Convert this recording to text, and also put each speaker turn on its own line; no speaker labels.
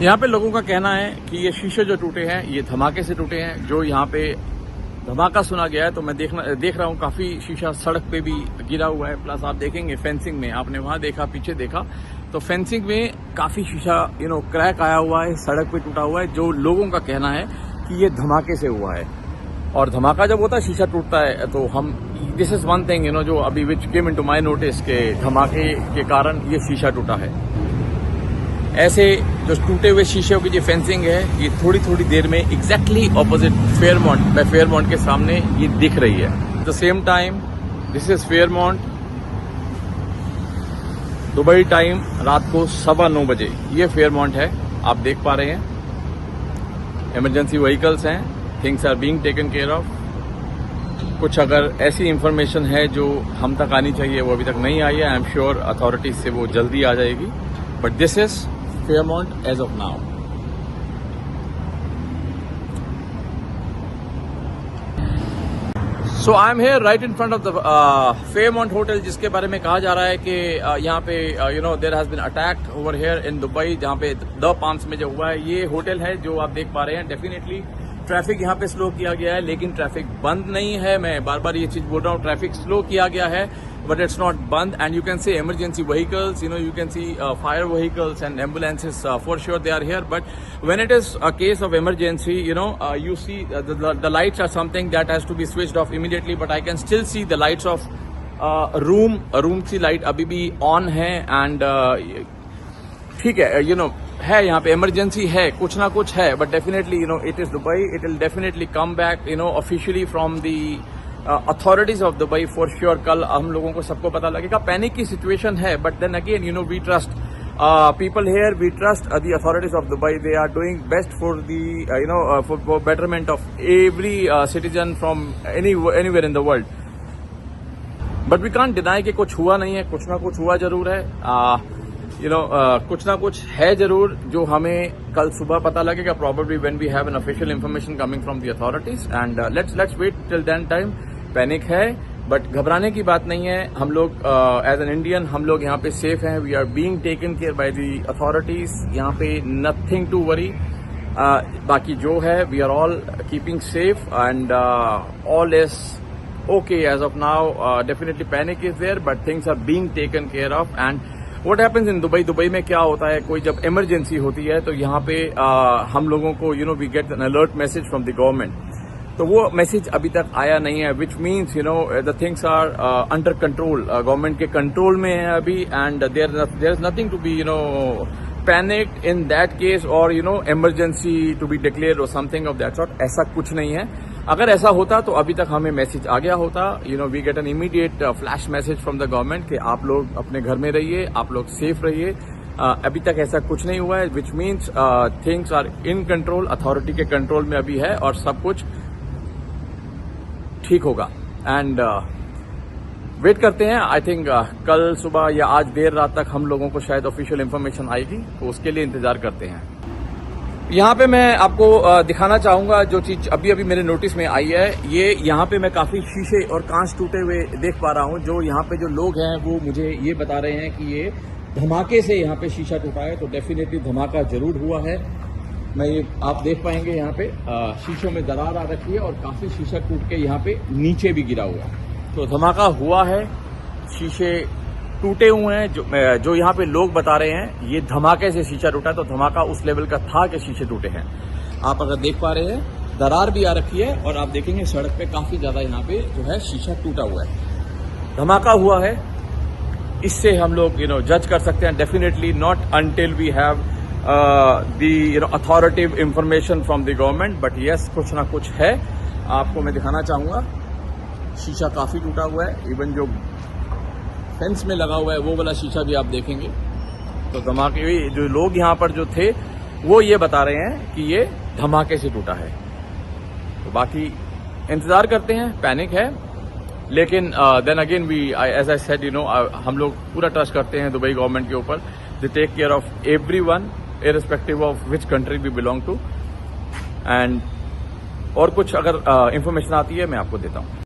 यहाँ पे लोगों का कहना है कि ये शीशे जो टूटे हैं ये धमाके से टूटे हैं। जो यहाँ पे धमाका सुना गया है तो मैं देख रहा हूँ काफी शीशा सड़क पे भी गिरा हुआ है। प्लस आप देखेंगे फेंसिंग में, आपने वहां देखा, पीछे देखा तो फेंसिंग में काफी शीशा क्रैक आया हुआ है, सड़क पे टूटा हुआ है। जो लोगों का कहना है कि ये धमाके से हुआ है। और धमाका जब होता है, शीशा टूटता है, तो हम दिस इज वन थिंग जो अभी विच केम इनटू माय नोटिस के धमाके के कारण ये शीशा टूटा है। ऐसे जो टूटे हुए शीशे की जो फेंसिंग है ये थोड़ी थोड़ी देर में एग्जैक्टली ऑपोजिट फेयरमॉन्ट, मैं फेयरमॉन्ट के सामने ये दिख रही है। At the same time this is Fairmont, Dubai time रात को 9:15 बजे ये फेयरमॉन्ट है, आप देख पा रहे हैं। इमरजेंसी व्हीकल्स हैं, things are being taken care of. कुछ अगर ऐसी इंफॉर्मेशन है जो हम तक आनी चाहिए वो अभी तक नहीं आई है, आई एम श्योर अथॉरिटीज से वो जल्दी आ जाएगी। But this is Fairmont as of now. So I'm here right in front of the Fairmont Hotel, जिसके बारे में कहा जा रहा है कि यहाँ पे there has been attack over here in Dubai, जहाँ पे द पाम्स में जो हुआ है। ये होटल है जो आप देख पा रहे हैं। डेफिनेटली ट्रैफिक यहाँ पे स्लो किया गया है, लेकिन ट्रैफिक बंद नहीं है। मैं बार बार ये चीज बोल रहा हूँ, ट्रैफिक स्लो किया गया है but it's not banned. And you can see emergency vehicles, you can see fire vehicles and ambulances, for sure they are here. But when it is a case of emergency, you see the lights are something that has to be switched off immediately. But I can still see the lights of room की light अभी भी on है। And ठीक है, है यहाँ पे emergency है, कुछ ना कुछ है। But definitely it is Dubai, it will definitely come back officially from the authorities of Dubai for sure. कल हम लोगों को सबको पता लगेगा। पैनिक की सिचुएशन है, but then again we trust people here, we trust the authorities of Dubai. They are doing best for the for betterment of every citizen from anywhere in the world. But we can't deny कि कुछ हुआ नहीं है, कुछ ना कुछ हुआ जरूर है। कुछ ना कुछ है जरूर जो हमें कल सुबह पता लगेगा, probably when we have an official information coming from the authorities, and let's wait till then time. Panic है बट घबराने की बात नहीं है। हम लोग एज एन इंडियन हम लोग यहाँ पे सेफ हैं। We are being taken care by the authorities. यहाँ पे नथिंग टू वरी। बाकी जो है we are all keeping safe and all is okay as of now. Definitely panic is there but things are being taken care of. And what happens in Dubai, Dubai में क्या होता है, कोई जब emergency होती है तो यहाँ पे हम लोगों को we get an alert message from the government. तो वो मैसेज अभी तक आया नहीं है, which means the things are under control, government के कंट्रोल में है अभी। And there is nothing to be panicked in that case और इमरजेंसी टू बी डिक्लेयर और समथिंग ऑफ दैट सॉर्ट। ऐसा कुछ नहीं है। अगर ऐसा होता तो अभी तक हमें मैसेज आ गया होता। We get an immediate flash message from the government कि आप लोग अपने घर में रहिए, आप लोग सेफ रहिए। अभी तक ऐसा कुछ नहीं हुआ है, which means things are in control, authority के कंट्रोल में अभी है और सब कुछ ठीक होगा। एंड वेट करते हैं। आई थिंक कल सुबह या आज देर रात तक हम लोगों को शायद ऑफिशियल इन्फॉर्मेशन आएगी, तो उसके लिए इंतजार करते हैं। यहाँ पे मैं आपको दिखाना चाहूंगा जो चीज अभी अभी मेरे नोटिस में आई है। ये यहाँ पे मैं काफी शीशे और कांच टूटे हुए देख पा रहा हूँ। जो यहाँ पे जो लोग हैं वो मुझे ये बता रहे हैं कि ये धमाके से यहाँ पे शीशा टूटा है। तो डेफिनेटली धमाका जरूर हुआ है। मैं ये आप देख पाएंगे यहाँ पे शीशों में दरार आ रखी है और काफी शीशा टूट के यहाँ पे नीचे भी गिरा हुआ है। तो धमाका हुआ है, शीशे टूटे हुए हैं। जो यहाँ पे लोग बता रहे हैं ये धमाके से शीशा टूटा, तो धमाका उस लेवल का था कि शीशे टूटे हैं। आप अगर देख पा रहे हैं दरार भी आ रखी है और आप देखेंगे सड़क पे काफी ज्यादा यहाँ पे जो है शीशा टूटा हुआ है। धमाका हुआ है, इससे हम लोग जज कर सकते हैं। Definitely not until we have the authoritative information from the government, but yes कुछ ना कुछ है। आपको मैं दिखाना चाहूंगा, शीशा काफी टूटा हुआ है। इवन जो फेंस में लगा हुआ है वो वाला शीशा भी आप देखेंगे। तो धमाके जो लोग यहाँ पर जो थे वो ये बता रहे हैं कि ये धमाके से टूटा है। तो बाकी इंतजार करते हैं। पैनिक है लेकिन then again we as I said हम लोग पूरा ट्रस्ट करते हैं दुबई गवर्नमेंट के ऊपर। They take care of everyone irrespective of which country we belong to. And और कुछ अगर इंफॉर्मेशन आती है मैं आपको देता हूँ।